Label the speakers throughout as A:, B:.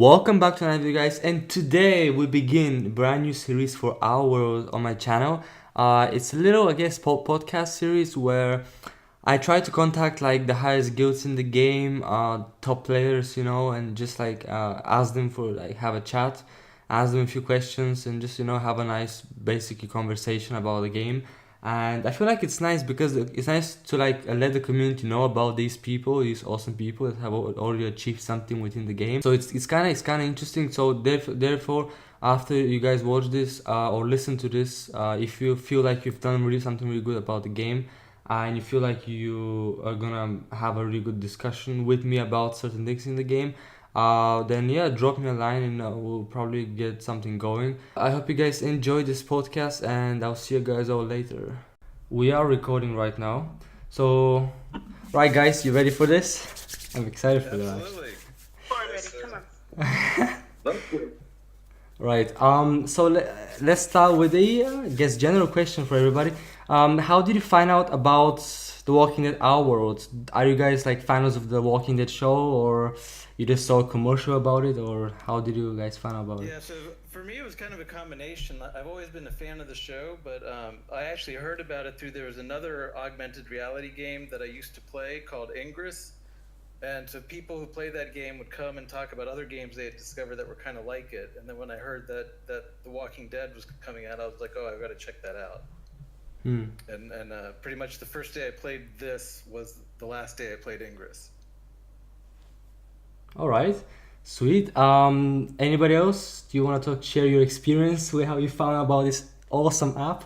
A: Welcome back to another video, guys, and today we begin a brand new series for our world on my channel. It's a little, I guess, podcast series where I try to contact like the highest guilds in the game, top players, and just like ask them for like have a chat, ask them a few questions, and just have a nice basic conversation about the game. And I feel like it's nice because it's nice to like let the community know about these people, these awesome people that have already achieved something within the game. So it's kind of interesting. So therefore, after you guys watch this or listen to this, if you feel like you've done really something really good about the game, and you feel like you are gonna have a really good discussion with me about certain things in the game, then yeah, drop me a line and we'll probably get something going. I hope you guys enjoy this podcast and I'll see you guys all later. We are recording right now. So, right guys, you ready for this? I'm excited for that.
B: Absolutely.
C: Ready, come on.
A: Right. So let's start with a guess general question for everybody. How did you find out about The Walking Dead Our World? Are you guys like fans of The Walking Dead show, or you just saw a commercial about it, or how did you guys find out about it?
B: Yeah, so for me, it was kind of a combination. I've always been a fan of the show, but I actually heard about it there was another augmented reality game that I used to play called Ingress. And so people who play that game would come and talk about other games they had discovered that were kind of like it. And then when I heard that The Walking Dead was coming out, I was like, oh, I've got to check that out. And pretty much the first day I played this was the last day I played Ingress.
A: All right, sweet. Anybody else? Do you want to share your experience with how you found out about this awesome app?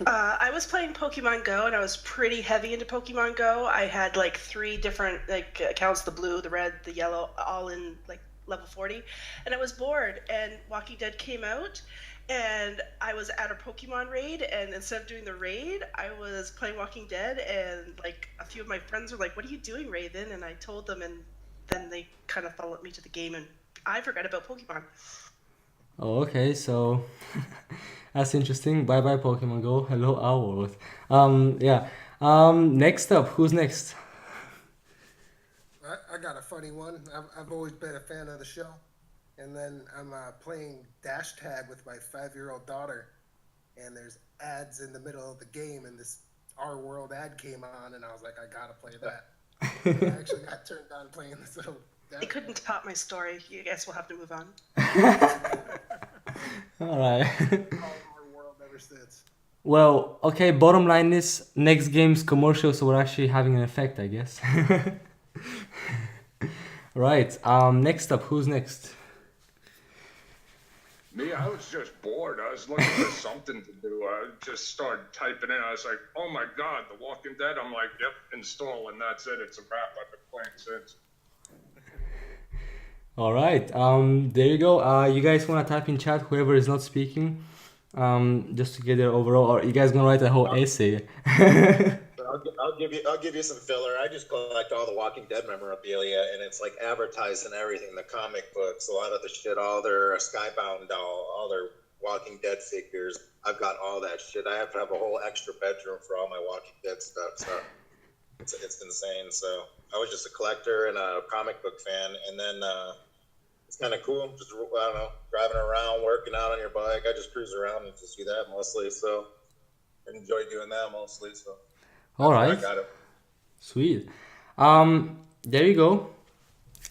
C: I was playing Pokemon Go, and I was pretty heavy into Pokemon Go. I had like 3 different accounts: the blue, the red, the yellow, all in like level 40. And I was bored, and Walking Dead came out, and I was at a Pokemon raid. And instead of doing the raid, I was playing Walking Dead. And like a few of my friends were like, "What are you doing, Raven?" And I told them, and then they kind of followed me to the game, and I forgot about Pokemon.
A: Oh, okay, so that's interesting. Bye bye Pokemon Go. Hello our world. Yeah. Next up, who's next?
D: I got a funny one. I've always been a fan of the show. And then I'm playing dash tag with my 5-year-old daughter. And there's ads in the middle of the game. And this Our World ad came on. And I was like, I got to play that. I actually got turned on playing this little
C: They couldn't top my story. You guess we'll have to move on.
A: All right.
D: Our World ever since.
A: Well, okay, bottom line is next game's commercials were actually having an effect, I guess. Right. Next up, who's next?
E: Me, I was just bored. I was looking for something to do. I just started typing in. I was like, oh my God, The Walking Dead. I'm like, yep, install, and that's it. It's a wrap. I've been playing since.
A: All right. There you go. You guys want to type in chat, whoever is not speaking, just to get their overall, or you guys gonna write a whole essay?
F: I'll give you some filler. I just collect all the Walking Dead memorabilia, and it's like advertised and everything. The comic books, a lot of the shit, all their Skybound doll, all their Walking Dead figures. I've got all that shit. I have to have a whole extra bedroom for all my Walking Dead stuff. So it's insane. So I was just a collector and a comic book fan, and then it's kind of cool. Just, I don't know, driving around, working out on your bike. I just cruise around and just do that mostly. So I enjoy doing that mostly. So.
A: All right.
F: I got it.
A: Sweet. There you go.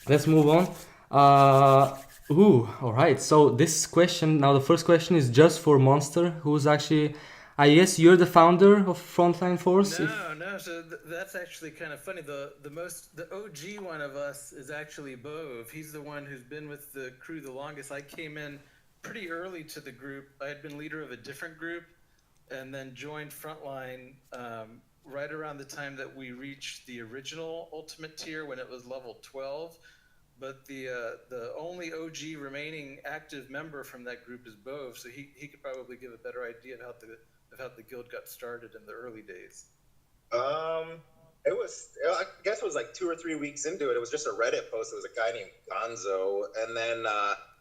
A: Let's move on. All right. So this question, now the first question is just for Monster, who's actually, I guess you're the founder of Frontline Force?
B: No. So that's actually kind of funny. The OG one of us is actually Bove. He's the one who's been with the crew the longest. I came in pretty early to the group. I had been leader of a different group, and then joined Frontline right around the time that we reached the original Ultimate tier when it was level 12. But the only OG remaining active member from that group is Bove, so he could probably give a better idea of how the guild got started in the early days.
F: It was, I guess it was like 2 or 3 weeks into it. It was just a Reddit post. It was a guy named Gonzo, and then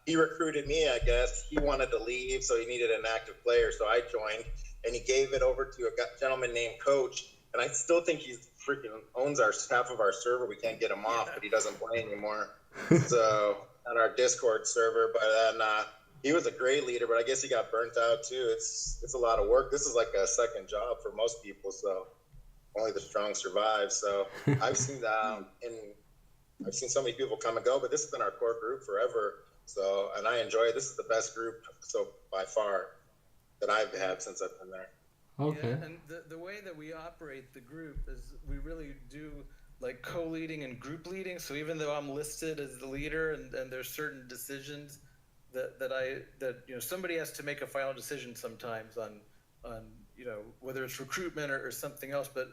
F: he recruited me, I guess. He wanted to leave, so he needed an active player, so I joined, and he gave it over to a gentleman named Coach, and I still think he freaking owns half of our server. We can't get him off, but he doesn't play anymore. So on our Discord server, but then he was a great leader, but I guess he got burnt out too. It's a lot of work. This is like a second job for most people, so only the strong survive. So I've seen I've seen so many people come and go, but this has been our core group forever. So, and I enjoy it. This is the best group so by far that I've had since I've been there.
A: Okay.
B: Yeah, and the way that we operate the group is we really do like co-leading and group leading. So even though I'm listed as the leader and there's certain decisions that somebody has to make a final decision sometimes on whether it's recruitment or something else, but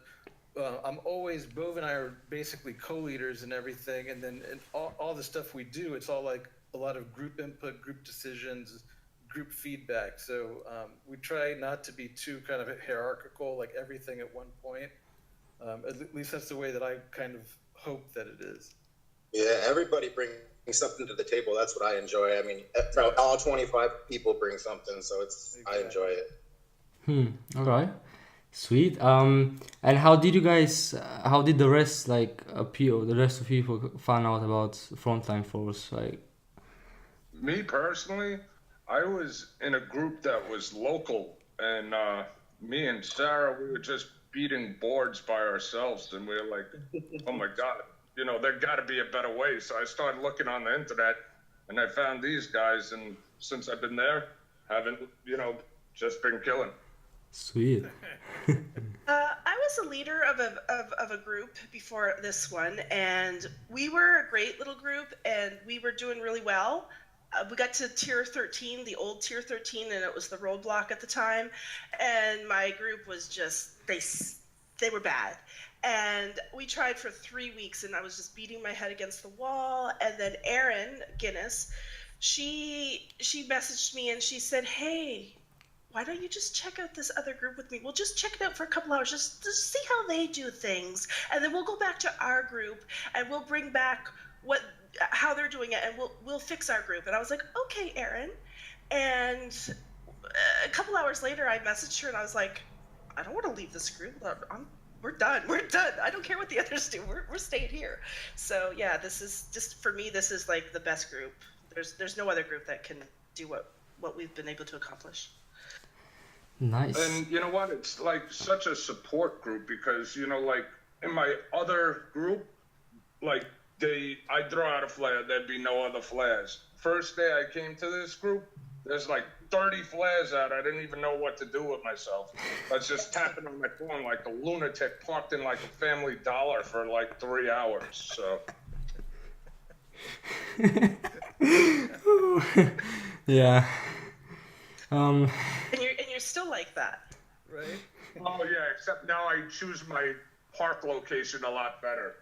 B: I'm always Bove and I are basically co-leaders and everything, and then all the stuff we do, it's all like a lot of group input, group decisions, group feedback. So we try not to be too kind of hierarchical, like everything at one point. At least that's the way that I kind of hope that it is.
F: Yeah, everybody brings something to the table. That's what I enjoy. I mean, all 25 people bring something, so I enjoy it.
A: All right. Sweet. And how did how did the rest the rest of people find out about Frontline Force? Like,
E: Me personally, I was in a group that was local, and me and Sarah, we were just beating boards by ourselves, and we were like, oh my God, there got to be a better way. So I started looking on the internet, and I found these guys, and since I've been there, haven't, just been killing.
A: sweet.
C: I was a leader of a group before this one, and we were a great little group, and we were doing really well. We got to tier 13, the old tier 13, and it was the roadblock at the time. And my group was just, they were bad. And we tried for 3 weeks, and I was just beating my head against the wall. And then Erin Guinness, she messaged me and she said, hey, why don't you just check out this other group with me? We'll just check it out for a couple hours, just to see how they do things. And then we'll go back to our group and we'll bring back how they're doing it, and we'll fix our group. And I was like, okay, Erin. And a couple hours later, I messaged her and I was like, I don't want to leave this group. We're done. I don't care what the others do. We're staying here. So yeah, this is just, for me, this is like the best group. There's no other group that can do what we've been able to accomplish.
A: Nice.
E: And you know what? It's like such a support group because, like in my other group, like I'd throw out a flare, there'd be no other flares. First day I came to this group, there's like 30 flares out. I didn't even know what to do with myself. I was just tapping on my phone like a lunatic parked in like a Family Dollar for like 3 hours. So.
A: Yeah.
C: And you're still like that,
B: right?
E: Oh yeah, except now I choose my park location a lot better.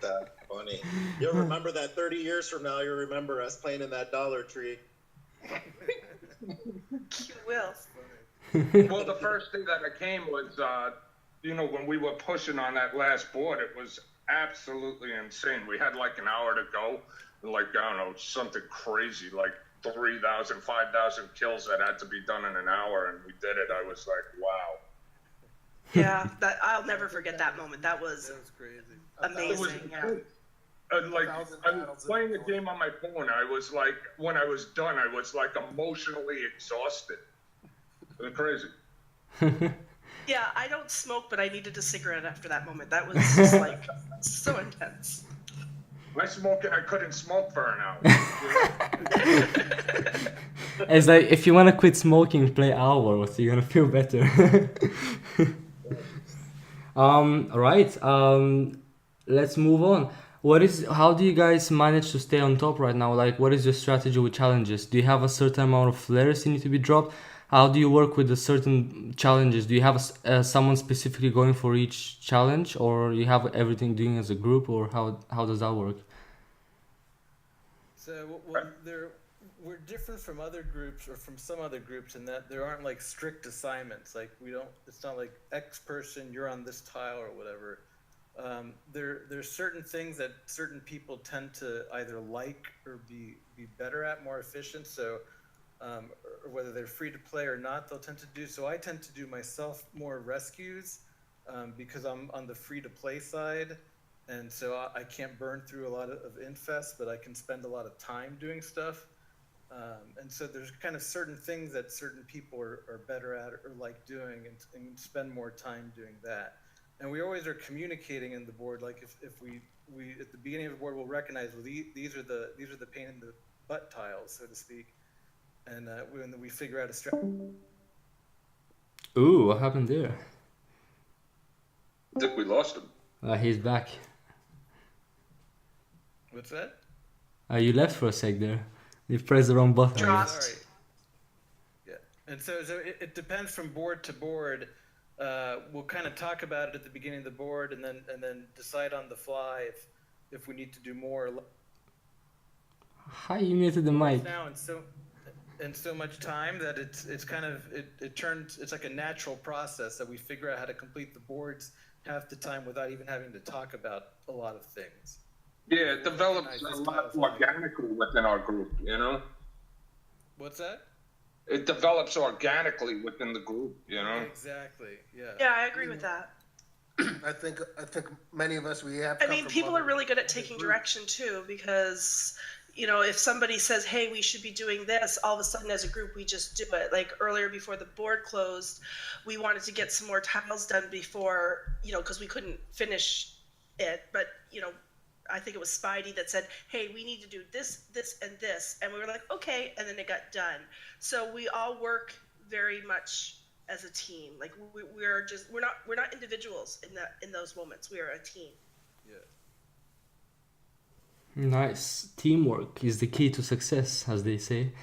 F: That's funny. You'll remember that 30 years from now. You'll remember us playing in that Dollar Tree.
C: You will.
E: Well, the first thing that I came was, when we were pushing on that last board, it was absolutely insane. We had like an hour to go, and like, I don't know, something crazy, like 3,000, 5,000 kills that had to be done in an hour, and we did it. I was like, wow.
C: Yeah, I'll never forget that moment. That was
B: crazy.
C: Amazing. Yeah.
E: Like, I was playing the game on my phone. I was like, when I was done, I was like emotionally exhausted. It was crazy.
C: Yeah, I don't smoke, but I needed a cigarette after that moment. That was just like so intense.
E: I couldn't smoke for an hour.
A: It's like if you want to quit smoking, play Hours. You're gonna feel better. Right. Let's move on. How do you guys manage to stay on top right now? Like, what is your strategy with challenges? Do you have a certain amount of flares you need to be dropped? How do you work with the certain challenges? Do you have someone specifically going for each challenge, or you have everything doing as a group, or how does that work?
B: So we're different from other groups or from some other groups in that there aren't like strict assignments. Like it's not like X person, you're on this tile or whatever. There's certain things that certain people tend to either like or be better at, more efficient. So, or whether they're free to play or not, they'll tend to do. So I tend to do myself more rescues because I'm on the free to play side, and so I can't burn through a lot of infests, but I can spend a lot of time doing stuff. And so there's kind of certain things that certain people are better at or like doing, and spend more time doing that. And we always are communicating in the board. Like if we at the beginning of the board, we'll recognize, well, these are the pain in the butt tiles, so to speak, and when we figure out a strategy.
A: Ooh, what happened there?
E: I think we lost him.
A: He's back.
B: What's that?
A: You left for a sec there. You pressed the wrong button. I guess.
B: Sorry. Yeah, and so it depends from board to board. We'll kind of talk about it at the beginning of the board, and then decide on the fly if we need to do more.
A: Hi, you muted the mic.
B: Now and so much time that it's kind of it turns, it's like a natural process that we figure out how to complete the boards half the time without even having to talk about a lot of things.
E: Yeah, it develops a lot organically within our group, you know?
B: What's that?
E: It develops organically within the group, you know?
B: Exactly, yeah.
C: Yeah, I agree with that.
D: I think many of us, we have.
C: I mean, people are really good at taking direction too, because, you know, if somebody says, hey, we should be doing this, all of a sudden as a group, we just do it. Like earlier before the board closed, we wanted to get some more tiles done before, you know, because we couldn't finish it. But, you know, I think it was Spidey that said, hey, we need to do this, this, and this. And we were like, okay. And then it got done. So we all work very much as a team. Like we're not individuals in those moments. We are a team.
B: Yeah.
A: Nice. Teamwork is the key to success, as they say.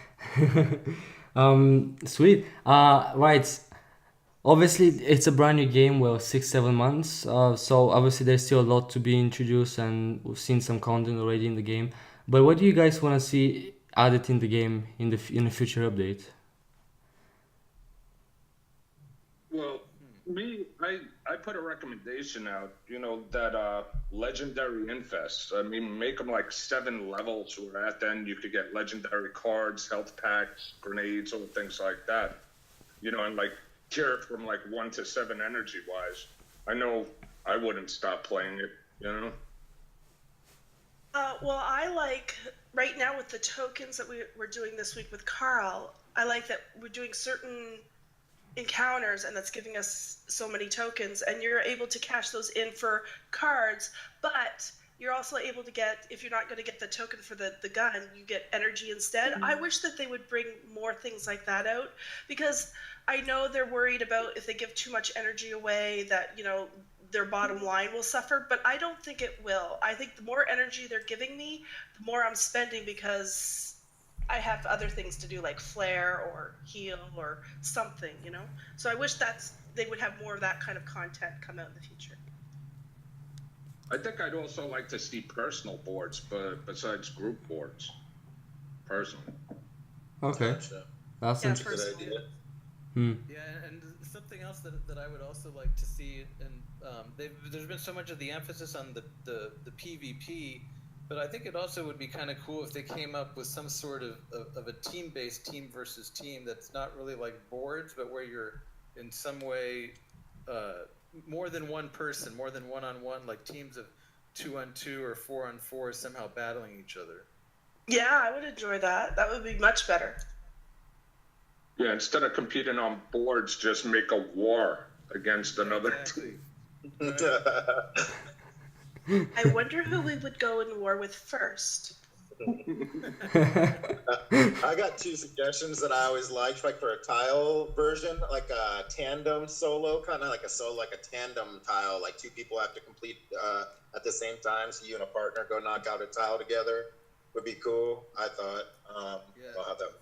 A: Sweet. Right. Obviously, it's a brand new game. Well, 6-7 months. So obviously, there's still a lot to be introduced, and we've seen some content already in the game. But what do you guys want to see added in the game in the future update?
E: Well, I put a recommendation out, you know, that legendary infests. I mean, make them like 7 levels, where at the end you could get legendary cards, health packs, grenades, or things like that. You know, and like tier it from like 1 to 7 energy wise. I know I wouldn't stop playing it, you know.
C: Well, I like right now with the tokens that we're doing this week with Carl. I like that we're doing certain encounters, and that's giving us so many tokens, and you're able to cash those in for cards, but you're also able to get, if you're not going to get the token for the gun, you get energy instead. I wish that they would bring more things like that out, because I know they're worried about if they give too much energy away that, you know, their bottom line will suffer, but I don't think it will. I think the more energy they're giving me, the more I'm spending, because I have other things to do, like flare or heal or something, you know? So I wish they would have more of that kind of content come out in the future.
E: I think I'd also like to see personal boards, but besides group boards, personally.
A: Okay,
F: Gotcha.
A: that's
C: Yeah,
A: interesting.
F: Good idea.
B: Yeah, and something else that I would also like to see, and there's been so much of the emphasis on the PvP, but I think it also would be kind of cool if they came up with some sort of a team-based team versus team that's not really like boards, but where you're in some way more than one person, more than one-on-one, like teams of 2-on-2 or 4-on-4 somehow battling each other.
C: Yeah, I would enjoy that. That would be much better.
E: Yeah, instead of competing on boards, just make a war against another team.
C: I wonder who we would go in war with first.
F: I got 2 suggestions that I always liked, like for a tile version, like a tandem solo, kind of like a tandem tile, like 2 people have to complete at the same time, so you and a partner go knock out a tile together. Would be cool, I thought. I'll have that.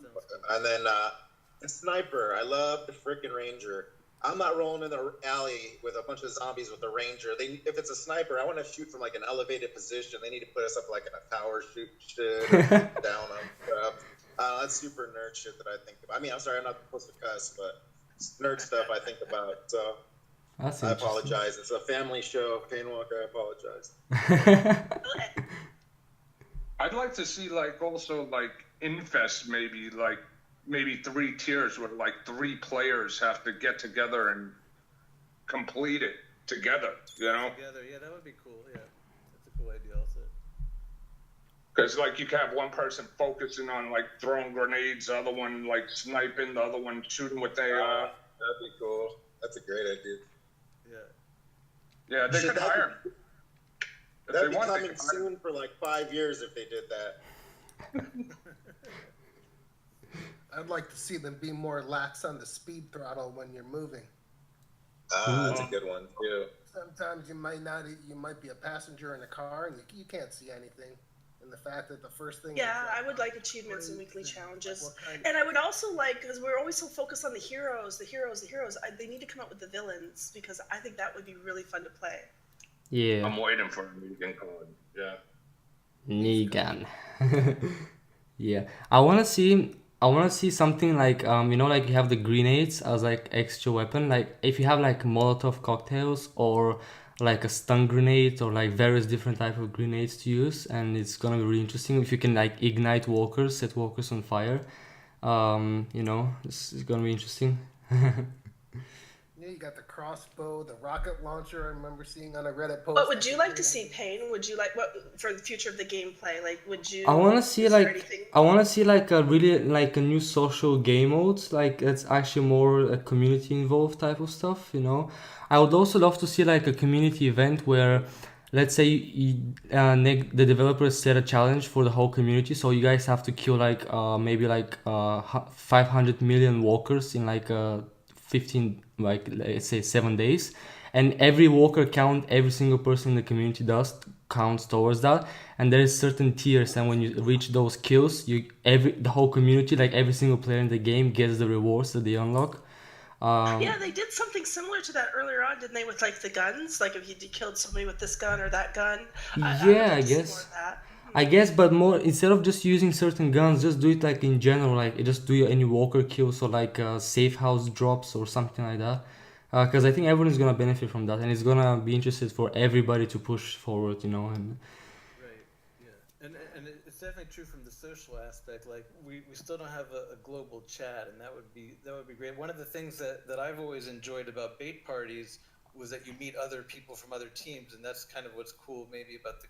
F: And then a sniper. I love the freaking ranger. I'm not rolling in the alley with a bunch of zombies with a ranger. If it's a sniper, I want to shoot from like an elevated position. They need to put us up like in a tower, shoot shit down on stuff. That's super nerd shit that I think about. I mean, I'm sorry, I'm not supposed to cuss, but nerd stuff I think about. So
A: That's
F: I apologize. It's a family show. Painwalker, I apologize.
E: I'd like to see like also like infest, maybe 3 tiers where like 3 players have to get together and complete it together, you know?
B: Together, yeah, that would be cool. Yeah,
E: Because like you can have one person focusing on like throwing grenades, the other one like sniping, the other one shooting with AR.
F: That'd be cool. That's a great idea.
E: Yeah, they could hire them. If
F: That'd
E: they
F: be
E: want, they
F: coming
E: could hire them.
F: soon for like 5 years if they did that.
D: I'd like to see them be more lax on the speed throttle when you're moving.
F: That's a good one too.
D: Sometimes you might be a passenger in a car and you can't see anything. And the fact that the first thing...
C: Yeah, I would like achievements and weekly challenges. And I would also like, because we're always so focused on the heroes, they need to come up with the villains, because I think that would be really fun to play.
A: Yeah.
E: I'm waiting for a Negan card. Yeah.
A: Negan. Yeah. I wanna see something like like you have the grenades as like extra weapon. Like if you have like Molotov cocktails or like a stun grenade or like various different type of grenades to use, and it's gonna be really interesting if you can like ignite walkers, set walkers on fire. This is gonna be interesting.
D: Yeah, you got the crossbow, the rocket launcher. I remember seeing on a Reddit post.
C: What would you like to see, Payne? Would you like what for the future of the gameplay? Like, would you?
A: I want to see
C: is there
A: like
C: anything-
A: I want to see like a really like a new social game mode, like it's actually more a community involved type of stuff. I would also love to see like a community event where, let's say the developers set a challenge for the whole community, so you guys have to kill like maybe like 500 million walkers in like 15, like let's say 7 days, and every walker count, every single person in the community counts towards that, and there is certain tiers, and when you reach those kills, the whole community, like every single player in the game, gets the rewards that they unlock.
C: Yeah, they did something similar to that earlier on, didn't they? With like the guns, like if you killed somebody with this gun or that gun.
A: I guess. I guess, but more, instead of just using certain guns, just do it like in general, like just do any walker kills or like safe house drops or something like that. Because I think everyone's gonna benefit from that, and it's gonna be interested for everybody to push forward, And
B: Right. Yeah. And it's definitely true from the social aspect. Like we still don't have a global chat, and that would be great. One of the things that I've always enjoyed about bait parties was that you meet other people from other teams, and that's kind of what's cool maybe about the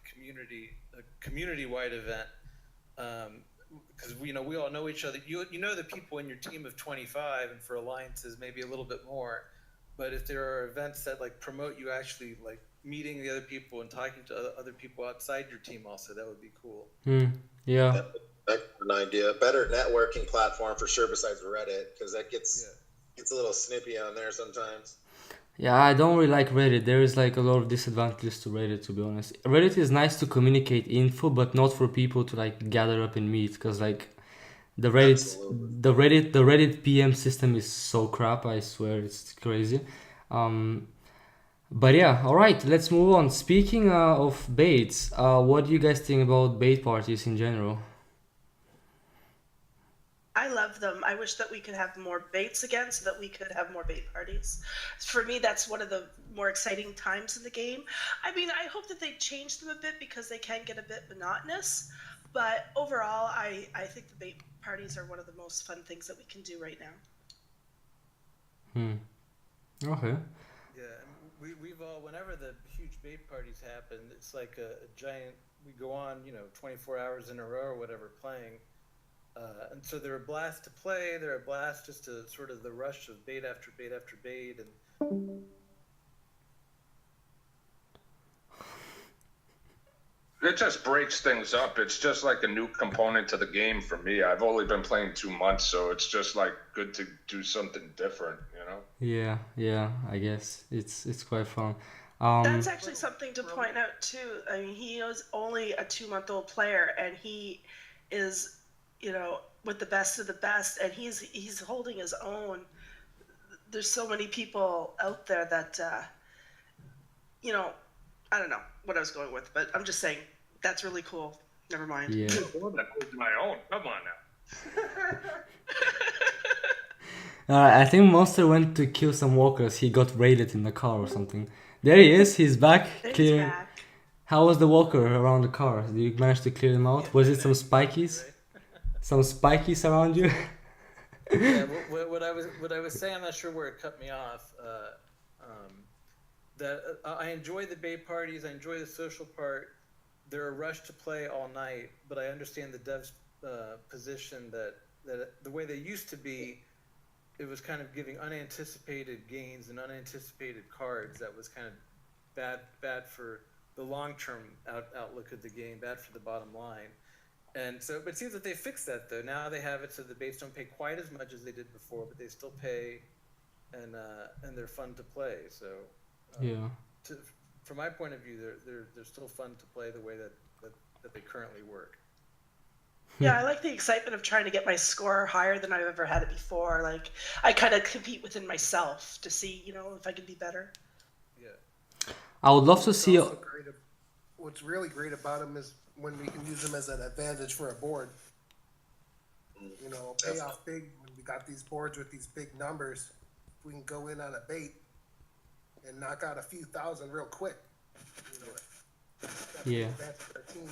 B: community-wide event, because we all know each other. You know the people in your team of 25, and for alliances maybe a little bit more. But if there are events that like promote you actually like meeting the other people and talking to other people outside your team, also that would be cool.
A: Yeah.
F: That's an idea. Better networking platform for sure besides Reddit, because that gets a little snippy on there sometimes.
A: Yeah, I don't really like Reddit. There is like a lot of disadvantages to Reddit, to be honest. Reddit is nice to communicate info, but not for people to like gather up and meet, because like the Reddit PM system is so crap. I swear, it's crazy. But yeah, all right, let's move on. Speaking of baits, what do you guys think about bait parties in general?
C: I love them. I wish that we could have more baits again so that we could have more bait parties. For me, that's one of the more exciting times in the game. I mean, I hope that they change them a bit because they can get a bit monotonous. But overall, I think the bait parties are one of the most fun things that we can do right now.
A: Okay.
B: Yeah, we've all, whenever the huge bait parties happen, it's like a giant, we go on, 24 hours in a row or whatever playing. And so they're a blast to play. They're a blast just to sort of the rush of bait after bait after bait. And
E: it just breaks things up. It's just like a new component to the game for me. I've only been playing 2 months, so it's just like good to do something different,
A: Yeah, I guess it's quite fun.
C: That's actually something to point out too. I mean, he is only a 2-month-old player, and he is, with the best of the best, and he's holding his own. There's so many people out there that, I don't know what I was going with, but I'm just saying that's really cool. Never mind.
A: Yeah.
E: My own. Come on now.
A: I think Monster went to kill some walkers. He got raided in the car or something. There he is. He's back.
C: He's back.
A: How was the walker around the car? Did you manage to clear them out? Was it some spikies? Some spikies around you?
B: Yeah, what I was saying, I'm not sure where it cut me off. That I enjoy the bait parties. I enjoy the social part. they're a rush to play all night, but I understand the devs' position that the way they used to be, it was kind of giving unanticipated gains and unanticipated cards. That was kind of bad for the long-term outlook of the game, bad for the bottom line. And so, but it seems that they fixed that though. Now they have it so the baits don't pay quite as much as they did before, but they still pay, and they're fun to play. So
A: Yeah.
B: From my point of view, they're still fun to play the way that they currently work.
C: Yeah, I like the excitement of trying to get my score higher than I've ever had it before. Like, I kind of compete within myself to see, if I can be better.
B: Yeah.
A: I would love to see.
D: What's really great about them is when we can use them as an advantage for a board. Pay off big when we got these boards with these big numbers. We can go in on a bait and knock out a few thousand real quick.
A: Yeah.
D: That's our team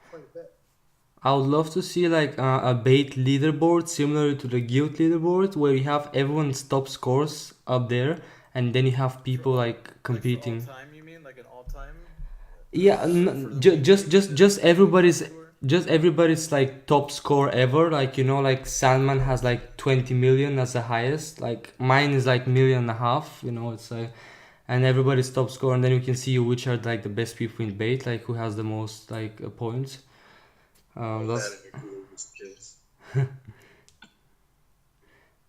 D: quite a bit.
A: I would love to see like a bait leaderboard similar to the guild leaderboard, where you have everyone's top scores up there, and then you have people like competing.
B: Like for all time, you mean like an all-time?
A: Yeah, just everybody's like top score ever. Like like Sandman has like 20 million as the highest. Like mine is like 1.5 million. It's like, and everybody's top score, and then you can see which are like the best people in bait, like who has the most like points. That's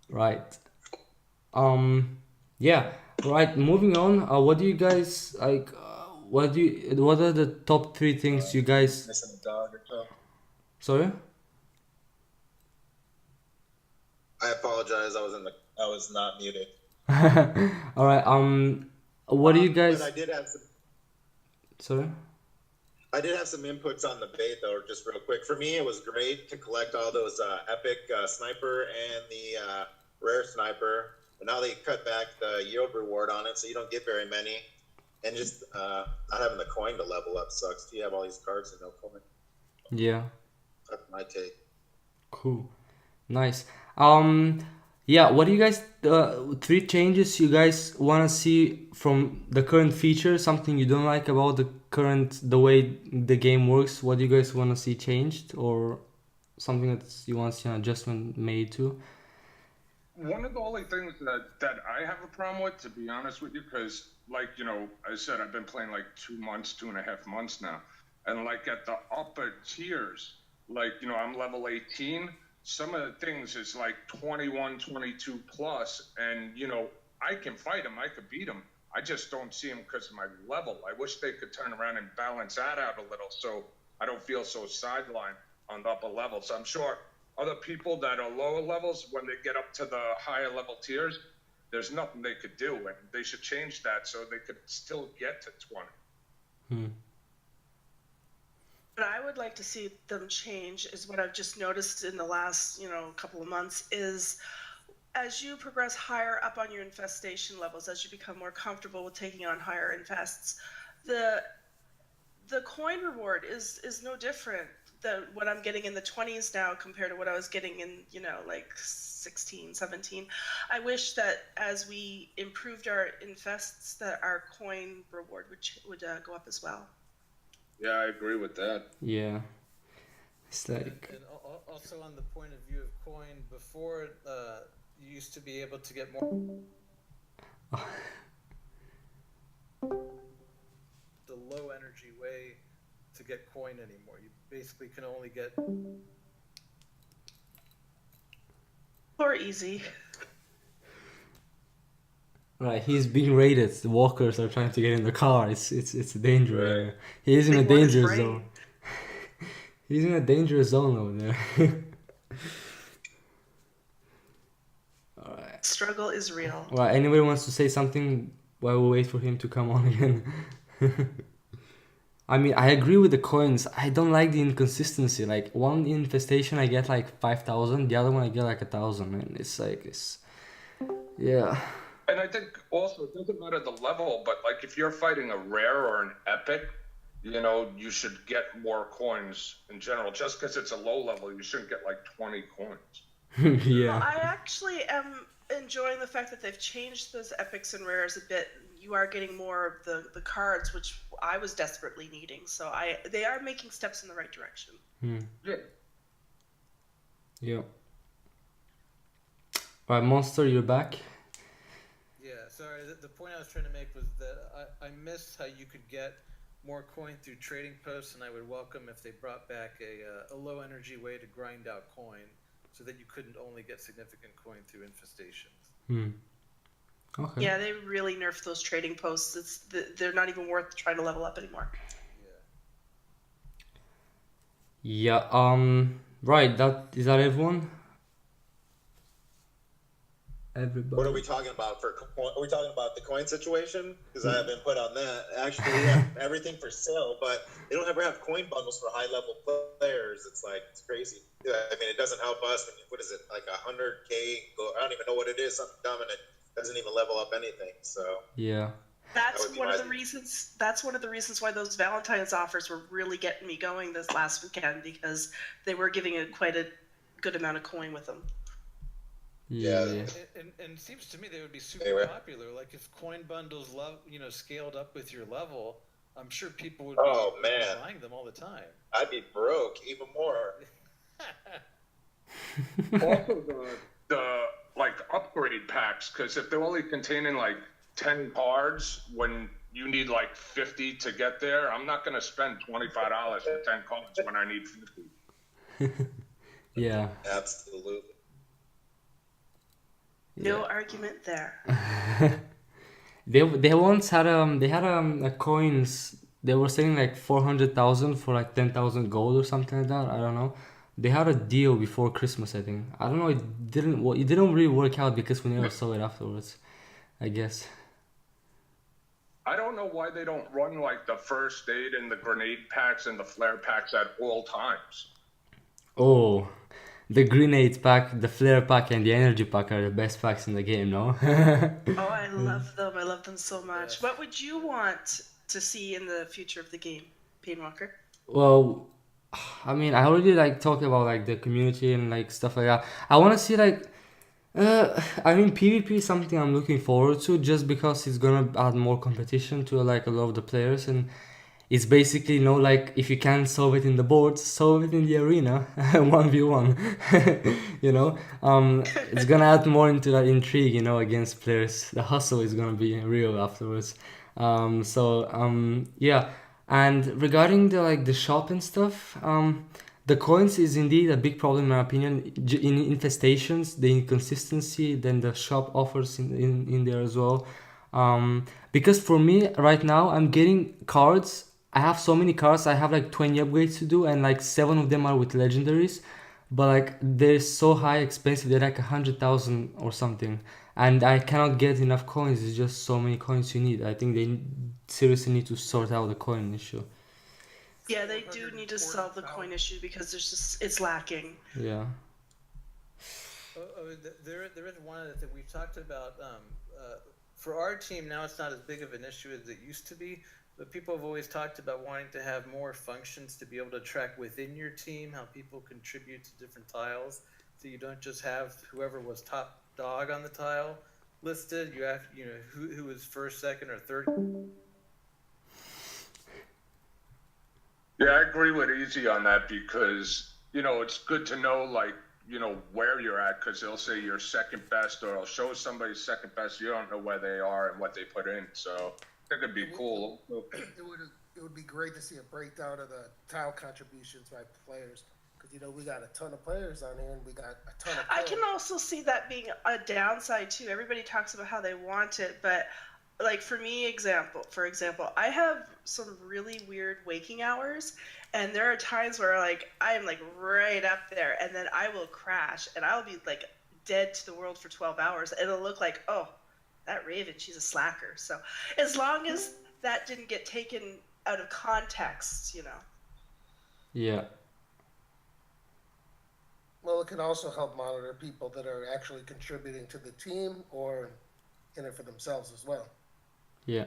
A: right. Yeah. Right. Moving on. What do you guys like? What are the top 3 things you guys?
F: Missing a dog or so.
A: Sorry.
F: I apologize. I was not muted.
A: All right. What do you guys?
F: But I did have some.
A: Sorry.
F: I did have some inputs on the bait though, just real quick. For me, it was great to collect all those epic sniper and the rare sniper. But now they cut back the yield reward on it, so you don't get very many. And just not having the coin to level up sucks. You have all these cards and no coin.
A: Yeah.
F: That's my take.
A: Cool. Nice. Yeah, what do you guys 3 changes you guys want to see from the current feature, something you don't like about the way the game works? What do you guys want to see changed, or something that you want to see an adjustment made to?
E: One of the only things that I have a problem with, to be honest with you, because I said, I've been playing like 2.5 months now, and like at the upper tiers, I'm level 18. Some of the things is like 21, 22 plus, and I can fight them, I could beat them. I just don't see them because of my level. I wish they could turn around and balance that out a little, so I don't feel so sidelined on the upper levels. I'm sure other people that are lower levels, when they get up to the higher level tiers, there's nothing they could do, and they should change that so they could still get to 20.
C: What I would like to see them change is what I've just noticed in the last, couple of months is as you progress higher up on your infestation levels, as you become more comfortable with taking on higher infests, the coin reward is no different than what I'm getting in the 20s now compared to what I was getting in, like 16, 17. I wish that as we improved our infests, that our coin reward would go up as well.
E: Yeah, I agree with that.
A: Yeah. It's like...
B: And also on the point of view of coin, before you used to be able to get more... the low energy way to get coin anymore. You basically can only get...
C: Or easy.
A: Right, he's being raided. The walkers are trying to get in the car. It's a danger area. He's in a danger zone. He's in a dangerous zone over there. Alright.
C: Struggle is real.
A: Well, anybody wants to say something while we wait for him to come on again? I mean, I agree with the coins. I don't like the inconsistency. Like, one infestation I get like 5,000, the other one I get like 1,000, and it's... Yeah.
E: And I think also it doesn't matter the level, but like if you're fighting a rare or an epic, you should get more coins in general. Just because it's a low level, you shouldn't get like 20 coins.
A: Yeah.
C: Well, I actually am enjoying the fact that they've changed those epics and rares a bit. you are getting more of the cards, which I was desperately needing. So they are making steps in the right direction.
E: Yeah.
A: Yeah. Alright, Monster, you're back.
B: Yeah, sorry. The point I was trying to make was that I missed how you could get more coin through trading posts, and I would welcome if they brought back a low energy way to grind out coin, so that you couldn't only get significant coin through infestations.
A: Okay.
C: Yeah, they really nerfed those trading posts. They're not even worth trying to level up anymore.
B: Yeah.
A: Yeah. Right. Is that everyone? Everybody.
F: What are we talking about are we talking about the coin situation? Because I have input on that. Actually, we have everything for sale, but they don't ever have coin bundles for high-level players. It's crazy. Yeah, I mean, it doesn't help us. What is it, like 100K? I don't even know what it is. Something dumb, and it doesn't even level up anything. So
A: Yeah.
C: That's one of the reasons. That's one of the reasons why those Valentine's offers were really getting me going this last weekend, because they were giving quite a good amount of coin with them.
A: Yeah.
B: And it seems to me they would be super popular. Like if coin bundles scaled up with your level, I'm sure people would be buying them all the time.
F: I'd be broke even more.
E: Also, the like upgrade packs, because if they're only containing like 10 cards when you need like 50 to get there, I'm not going to spend $25 for 10 cards when I need 50.
A: Yeah.
F: Absolutely.
C: No argument there.
A: They once had coins. They were selling like 400,000 for like 10,000 gold or something like that. I don't know. They had a deal before Christmas, I think. I don't know. It didn't really work out because we never saw it afterwards, I guess.
E: I don't know why they don't run like the first aid and the grenade packs and the flare packs at all times.
A: Oh, the grenade pack, the flare pack, and the energy pack are the best packs in the game, no?
C: Oh, I love them. I love them so much. What would you want to see in the future of the game, Painwalker?
A: Well, I mean, I already like talked about like the community and like stuff like that. I want to see like, I mean, PvP is something I'm looking forward to just because it's gonna add more competition to like a lot of the players, and it's basically like if you can't solve it in the boards, solve it in the arena, 1v1. It's gonna add more into that intrigue, against players. The hustle is gonna be real afterwards. Yeah. And regarding the shop and stuff, the coins is indeed a big problem in my opinion. In infestations, the inconsistency, then the shop offers in there as well. Because for me right now, I'm getting cards. I have so many cards. I have like 20 upgrades to do, and like 7 of them are with legendaries. But like they're so high expensive. They're like 100,000 or something, and I cannot get enough coins. It's just so many coins you need. I think they seriously need to sort out the coin issue.
C: Yeah, they do need to solve the coin issue because it's lacking.
A: Yeah.
B: There is one other thing we've talked about. For our team now, it's not as big of an issue as it used to be. But people have always talked about wanting to have more functions to be able to track within your team how people contribute to different tiles. So you don't just have whoever was top dog on the tile listed. You have who was first, second, or third.
E: Yeah, I agree with Easy on that because, it's good to know, like, where you're at, because they'll say you're second best, or it'll show somebody second best. You don't know where they are and what they put in. So I think it'd be cool.
D: It would be great to see a breakdown of the tile contributions by players. Because, we got a ton of players on here, and we got a ton of players.
C: I can also see that being a downside, too. Everybody talks about how they want it, but... Like for example, I have some really weird waking hours, and there are times where like I am like right up there, and then I will crash, and I'll be like dead to the world for 12 hours, and it'll look like, oh, that Raven, she's a slacker. So as long as that didn't get taken out of context,
A: Yeah.
D: Well, it can also help monitor people that are actually contributing to the team or in it for themselves as well.
A: Yeah.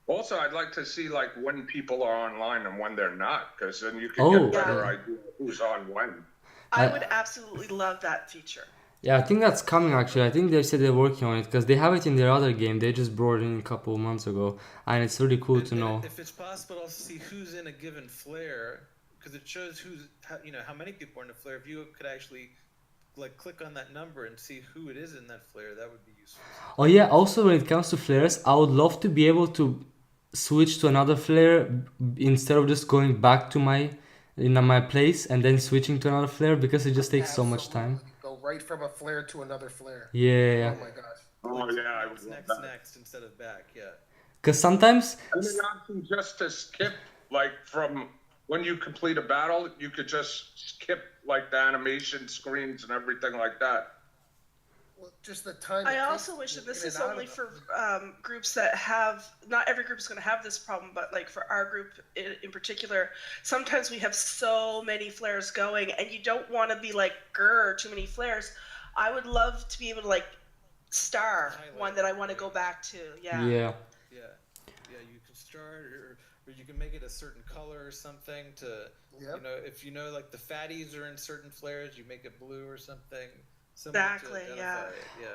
E: Also, I'd like to see like when people are online and when they're not, because then you can get a better idea who's on when.
C: I would absolutely love that feature.
A: Yeah, I think that's coming actually. I think they said they're working on it because they have it in their other game. They just brought it in a couple of months ago, and it's really cool to
B: And
A: know.
B: if it's possible, also see who's in a given flare, because it shows how many people are in a flare. If you could actually like click on that number and see who it is in that flare, that would be useful.
A: Oh yeah, also when it comes to flares, I would love to be able to switch to another flare instead of just going back to my place and then switching to another flare because it just takes so much time.
D: Absolutely. Go right from a flare to another flare.
A: Yeah,
D: Oh my gosh.
E: Oh yeah, I would love that.
B: Next instead of back, yeah.
A: because sometimes,
E: And an option just to skip, like from when you complete a battle, you could just skip like the animation screens and everything like that.
D: Well, just the time.
C: I also wish that this is only for groups that have, not every group is going to have this problem, but like for our group in particular, sometimes we have so many flares going and you don't want to be like, grr, too many flares. I would love to be able to like star one that I want to go back to.
A: yeah.
B: Yeah, you can start, or you can make it a certain color or something to,
D: Yep.
B: you know, if you know like the fatties are in certain flares, you make it blue or something.
C: Exactly, yeah.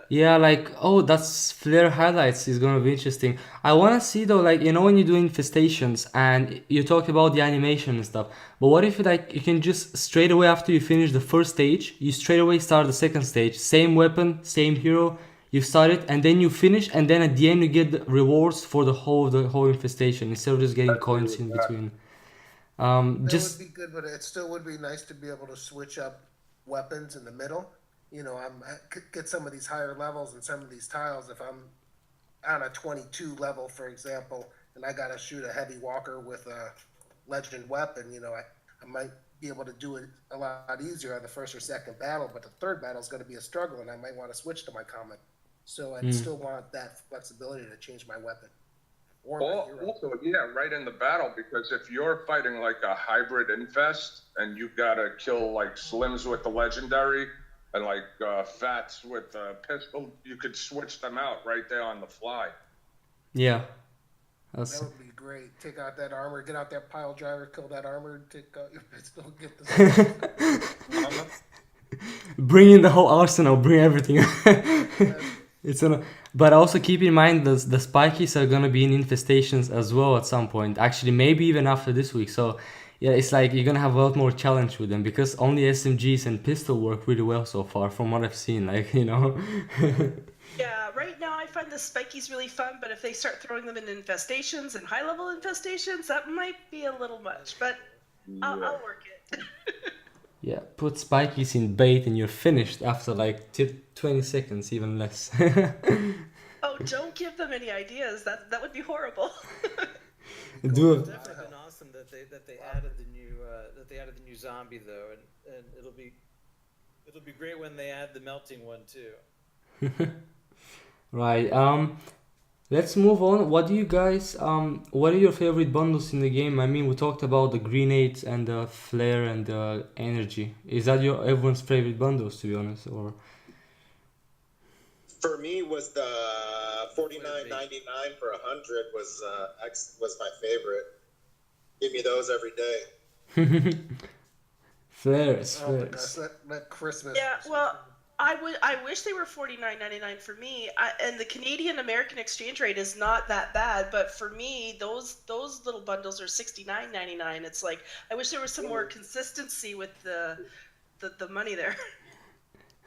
A: Yeah, like, oh, that's flare highlights is gonna be interesting. I wanna see though, like, you know, when you do infestations and you talk about the animation and stuff, but what if like you can just straight away after you finish the first stage, you straight away start the second stage, same weapon, same hero, you start it, and then you finish, and then at the end you get the rewards for the whole infestation instead of just getting coins in between.
D: That
A: Just
D: would be good, but it still would be nice to be able to switch up weapons in the middle. You know, get some of these higher levels and some of these tiles. If I'm on a 22 level, for example, and I got to shoot a heavy walker with a legend weapon, you know, I might be able to do it a lot easier on the first or second battle, but the third battle is going to be a struggle, and I might want to switch to my comic. So I'd still want that flexibility to change my weapon. Or my hero.
E: Also, yeah, right in the battle, because if you're fighting like a hybrid infest and you gotta kill like slims with the legendary and like fats with a pistol, you could switch them out right there on the fly.
A: yeah,
D: That
A: that's
D: would be great. Take out that armor, get out that pile driver, kill that armor, take out your pistol, get the.
A: bring in the whole arsenal, bring everything. It's gonna, but also keep in mind the spikies are gonna be in infestations as well at some point. Actually, maybe even after this week. So yeah, it's like you're gonna have a lot more challenge with them because only SMGs and pistol work really well so far from what I've seen. Like, you know.
C: Yeah, right now I find the spikies really fun, but if they start throwing them in infestations and high level infestations, that might be a little much, but I'll work it.
A: Yeah, put spikies in bait and you're finished after like 20 seconds, even less.
C: Oh, don't give them any ideas. That would be horrible.
A: Do
B: It's definitely been awesome that they added the new zombie though, and it'll be great when they add the melting one too.
A: Right. Let's move on. What are your favorite bundles in the game? I mean, we talked about the grenades and the flare and the energy. Is that everyone's favorite bundles, to be honest, or?
F: For me, was the $49.99 for 100 was my favorite. Give me those every day.
A: Flares.
D: Oh my gosh, that Christmas.
C: Yeah, well, I wish they were $49.99 for me. And the Canadian American exchange rate is not that bad, but for me, those little bundles are $69.99. It's like I wish there was some more consistency with the money there.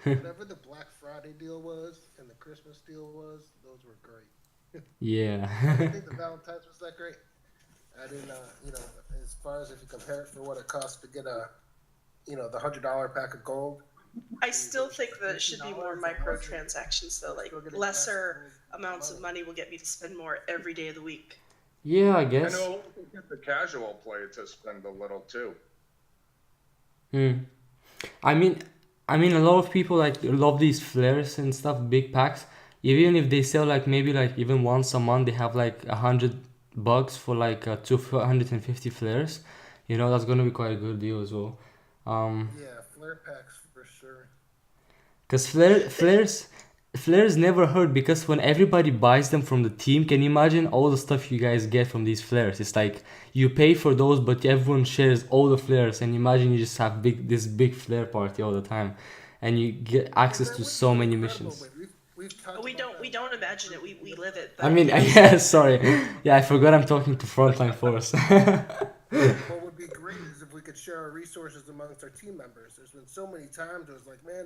D: Whatever the Black Friday deal was and the Christmas deal was, those were great.
A: Yeah.
D: I think the Valentine's was that great. I didn't, as far as if you compare it for what it costs to get the $100 pack of gold.
C: I still think that it should be more microtransactions, though. Like lesser amounts of money will get me to spend more every day of the week.
A: Yeah, I
E: And
A: guess.
E: it'll also get the casual player to spend a little too.
A: I mean, a lot of people like love these flares and stuff, big packs. Even if they sell like maybe like even once a month, they have like $100 for like 250 flares. You know, that's gonna be quite a good deal as well.
D: Yeah, flare packs for sure.
A: Because flares never hurt because when everybody buys them from the team, can you imagine all the stuff you guys get from these flares? It's like you pay for those, but everyone shares all the flares, and imagine you just have this big flare party all the time, and you get access
D: That
A: to
D: would
A: so
D: be
A: many
D: incredible,
A: missions.
D: but we've talked
C: We
D: about
C: don't
D: that.
C: we don't imagine it. We live it.
A: I
C: But
A: mean, yeah, sorry. Yeah, I forgot I'm talking to Frontline Force.
D: What would be great is if we could share our resources amongst our team members. There's been so many times where it's like, man,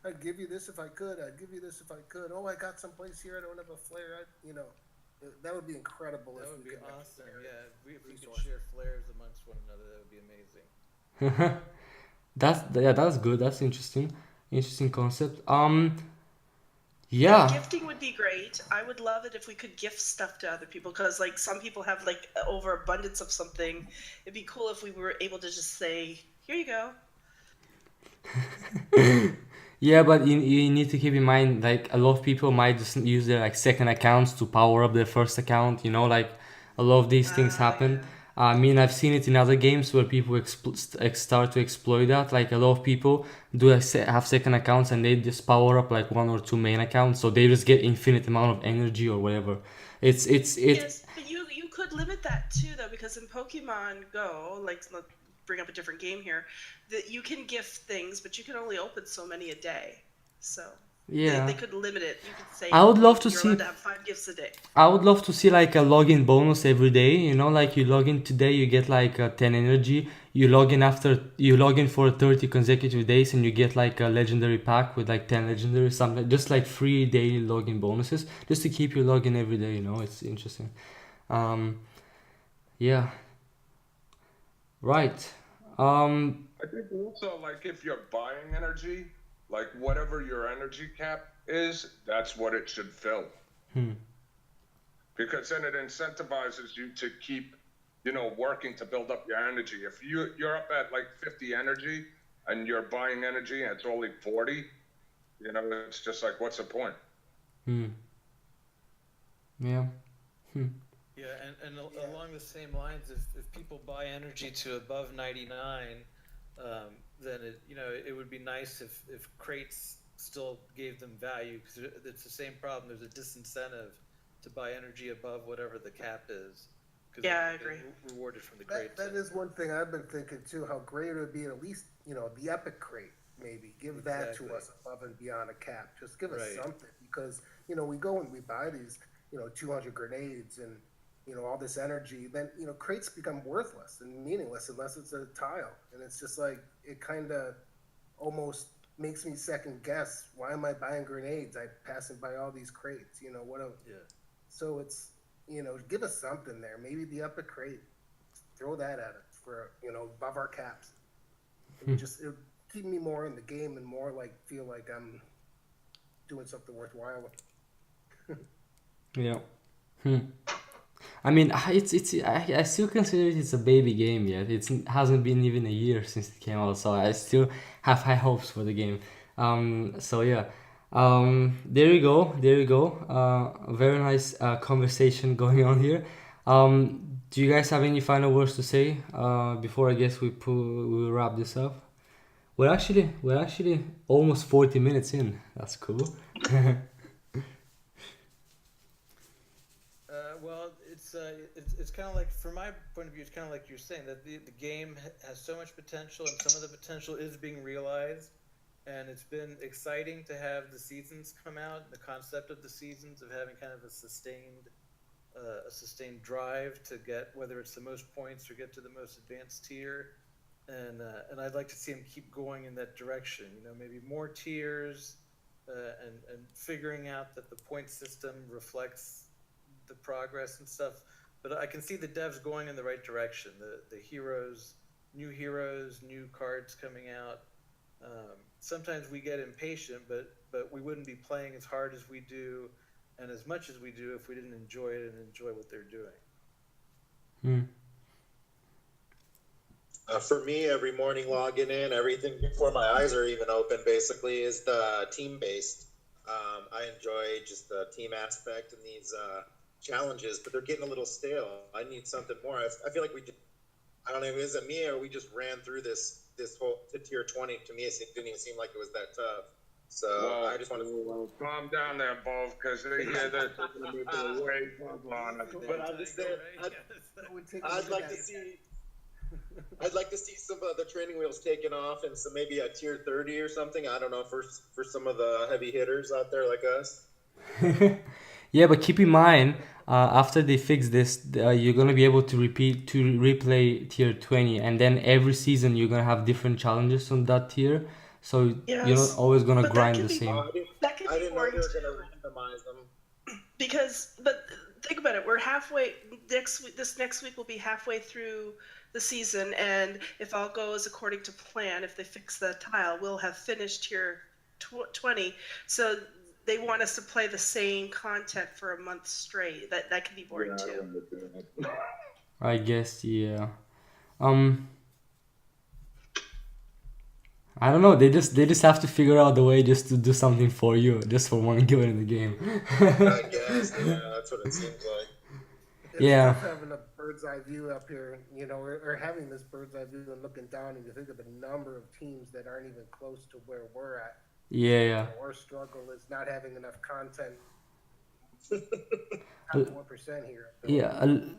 D: I'd give you this if I could. I'd give you this if I could. Oh, I got someplace here. I don't have a flare. That would be incredible.
B: That
D: if
B: would
D: we
B: be
D: could like,
B: awesome.
D: share
B: Yeah, if we could
D: resources.
B: share flares amongst one another, that would be amazing.
A: That's good. That's interesting. Interesting concept.
C: yeah,
A: Yeah.
C: gifting would be great. I would love it if we could gift stuff to other people because like some people have like overabundance of something. It'd be cool if we were able to just say, "Here you go."
A: Yeah, but you need to keep in mind like a lot of people might just use their like second accounts to power up their first account, like a lot of these things happen.
C: Yeah.
A: I mean, I've seen it in other games where people start to exploit that. Like a lot of people have second accounts and they just power up like one or two main accounts, so they just get infinite amount of energy or whatever. It's
C: Yes, but you could limit that too though because in Pokemon Go, like let's bring up a different game here, that you can gift things, but you can only open so many a day. So
A: yeah.
C: they could limit it. You could say
A: I would love to
C: you're
A: see.
C: allowed to have 5 gifts a day.
A: I would love to see like a login bonus every day. Like you log in today, you get like 10 energy. You log in for 30 consecutive days, and you get like a legendary pack with like 10 legendary something. Just like free daily login bonuses, just to keep you logging every day. It's interesting. Yeah. Right.
E: I think also, like, if you're buying energy, like, whatever your energy cap is, that's what it should fill. Because then it incentivizes you to keep, working to build up your energy. If you're up at, like, 50 energy and you're buying energy and it's only 40, it's just like, what's the point?
A: Yeah.
B: Yeah, and along the same lines, if people buy energy to above 99, then it would be nice if crates still gave them value because it's the same problem. There's a disincentive to buy energy above whatever the cap is.
C: Yeah, I agree.
B: Rewarded from the crates.
D: That is one thing I've been thinking too. How great it would be at least the epic crate. Maybe give that to us above and beyond a cap. Just give us something because we go and we buy these 200 grenades and all this energy, then crates become worthless and meaningless unless it's a tile, and it's just like it kind of almost makes me second guess why am I buying grenades? I'm passing by all these crates, So it's give us something there, maybe the epic crate, throw that at it for above our caps. It would keep me more in the game and more like feel like I'm doing something worthwhile.
A: Yeah. I mean, I still consider it's a baby game yet. It hasn't been even a year since it came out, so I still have high hopes for the game. So yeah, there you go. Very nice conversation going on here. Do you guys have any final words to say before I guess we'll wrap this up? We're actually almost 40 minutes in. That's cool.
B: Well, it's kind of like, from my point of view, it's kind of like you're saying that the game has so much potential, and some of the potential is being realized, and it's been exciting to have the seasons come out, the concept of the seasons, of having kind of a sustained drive to get, whether it's the most points or get to the most advanced tier, and I'd like to see them keep going in that direction. Maybe more tiers, and figuring out that the point system reflects the progress and stuff, but I can see the devs going in the right direction. The heroes, new cards coming out. Sometimes we get impatient, but we wouldn't be playing as hard as we do and as much as we do if we didn't enjoy it and enjoy what they're doing.
F: For me, every morning logging in, everything before my eyes are even open, basically, is the team-based. I enjoy just the team aspect in these challenges, but they're getting a little stale. I need something more. I feel like I don't know, is it me or we just ran through this whole to tier 20? To me, it didn't even seem like it was that tough. So I just want to
E: calm down there, Bo, because they hear that they're going to be way on us.
F: But I'm just saying, I'd like to see some of the training wheels taken off, and so maybe a tier 30 or something. I don't know, for some of the heavy hitters out there like us.
A: Yeah, but keep in mind, after they fix this, you're gonna be able to replay tier 20, and then every season you're gonna have different challenges on that tier. So you're not
C: Yes,
A: always gonna
C: but that
A: grind
C: can
A: the
C: be
A: same.
C: that can
F: I
C: be
F: didn't know
C: boring
F: they were
C: too.
F: going to randomize them.
C: But think about it. We're halfway next week. This next week will be halfway through the season, and if all goes according to plan, if they fix the tile, we'll have finished here 20. So they want us to play the same content for a month straight. That can be boring
E: Yeah, I
C: too.
E: don't want to do that.
A: I guess, yeah. Um, I don't know. They just have to figure out the way just to do something for you, just for one given in the game.
F: I guess, yeah, that's what it seems like.
D: It's
A: Yeah.
D: tough having a bird's eye view up here, or having this bird's eye view and looking down, and you think of the number of teams that aren't even close to where we're at.
A: Yeah.
D: Our struggle is not having enough content. Top 1% here.
A: Yeah,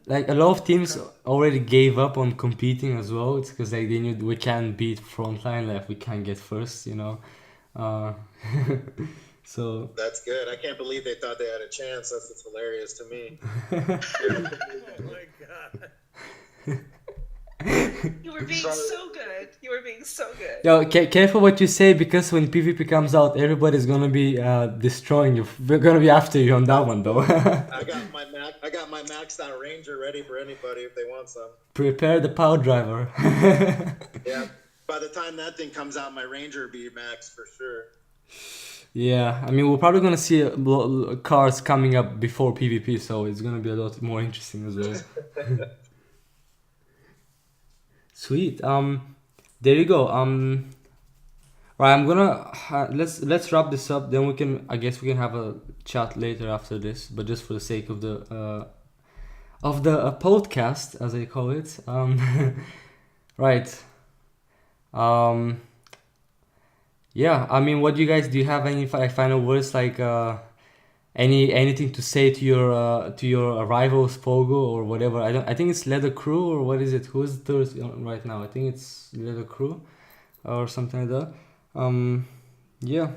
A: like a lot of teams already gave up on competing as well. It's because like they knew we can't beat Frontline, like we can't get first, Uh, so
F: That's good. I can't believe they thought they had a chance. That's what's hilarious to me.
B: Oh my god.
C: You were being so good. You were being so good.
A: yo, careful what you say, because when PvP comes out, everybody's gonna be destroying you. We're gonna be after you on that one though.
F: I got my maxed out Ranger ready for anybody if they want some.
A: Prepare the power driver.
F: Yeah. By the time that thing comes out, my Ranger will be maxed for sure.
A: Yeah, I mean we're probably gonna see cars coming up before PvP, so it's gonna be a lot more interesting as well. Sweet. There you go. Right, I'm gonna let's wrap this up. Then I guess we can have a chat later after this. But just for the sake of the podcast, as I call it. Right. Yeah. I mean, what do you have any final words, like anything to say to your rivals, Pogo or whatever? I think it's Leather Crew, or what is it? Who's third right now? I think it's Leather Crew or something like that. Yeah.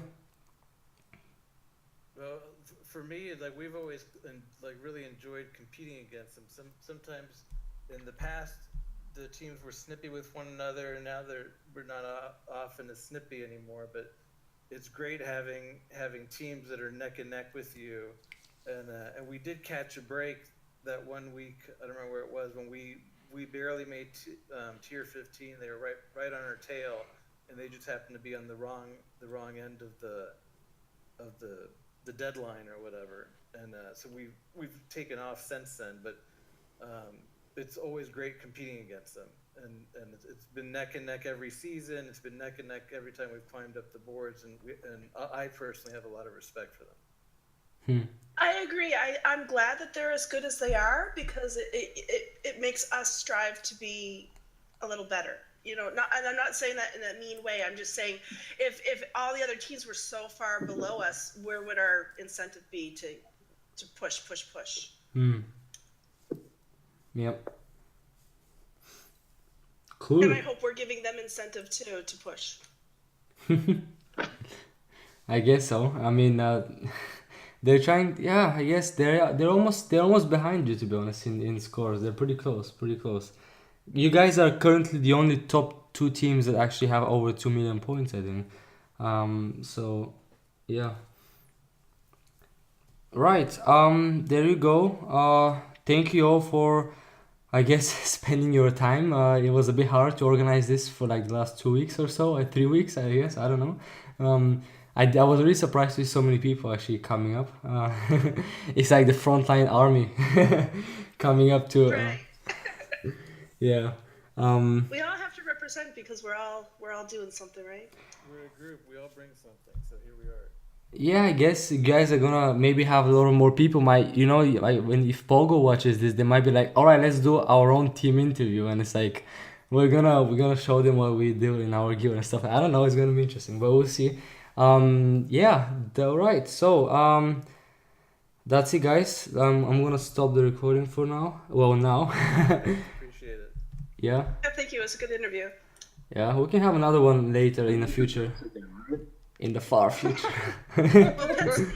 B: Well, for me, like we've always really enjoyed competing against them. Sometimes in the past, the teams were snippy with one another, and now we're not often as snippy anymore. But it's great having teams that are neck and neck with you, and we did catch a break that one week. I don't remember where it was, when we barely made tier 15. They were right on our tail, and they just happened to be on the wrong end of the deadline or whatever. And so we've taken off since then, but it's always great competing against them, and it's been neck and neck every season. It's been neck and neck every time we've climbed up the boards, and I personally have a lot of respect for them.
C: I agree. I'm glad that they're as good as they are, because it makes us strive to be a little better. And I'm not saying that in a mean way. I'm just saying, if all the other teams were so far below us, where would our incentive be to push?
A: Yep. Cool.
C: And I hope we're giving them incentive too to push.
A: I guess so. I mean, they're trying. Yeah, I guess they're almost behind you, to be honest, in scores. They're pretty close. You guys are currently the only top 2 teams that actually have over 2 million points, I think. So, yeah. Right. There you go. Thank you all for, I guess, spending your time. It was a bit hard to organize this for like the last 2 weeks or so, 3 weeks, I guess. I don't know. I was really surprised to see so many people actually coming up. It's like the frontline army coming up to.
C: Right.
A: Yeah.
C: We all have to represent, because we're all doing something, right?
B: We're a group. We all bring something. So here we are.
A: Yeah, I guess you guys are gonna maybe have a lot more people. Like if Pogo watches this, they might be like, all right, let's do our own team interview, and it's like we're gonna show them what we do in our guild and stuff. I don't know, it's gonna be interesting, but we'll see. Yeah, all right. So that's it, guys. I'm gonna stop the recording for now. Well, now.
B: Appreciate it.
A: Yeah.
C: Yeah, thank you. It was a good interview.
A: Yeah, we can have another one later in the future, in the far future.
C: Well, that's the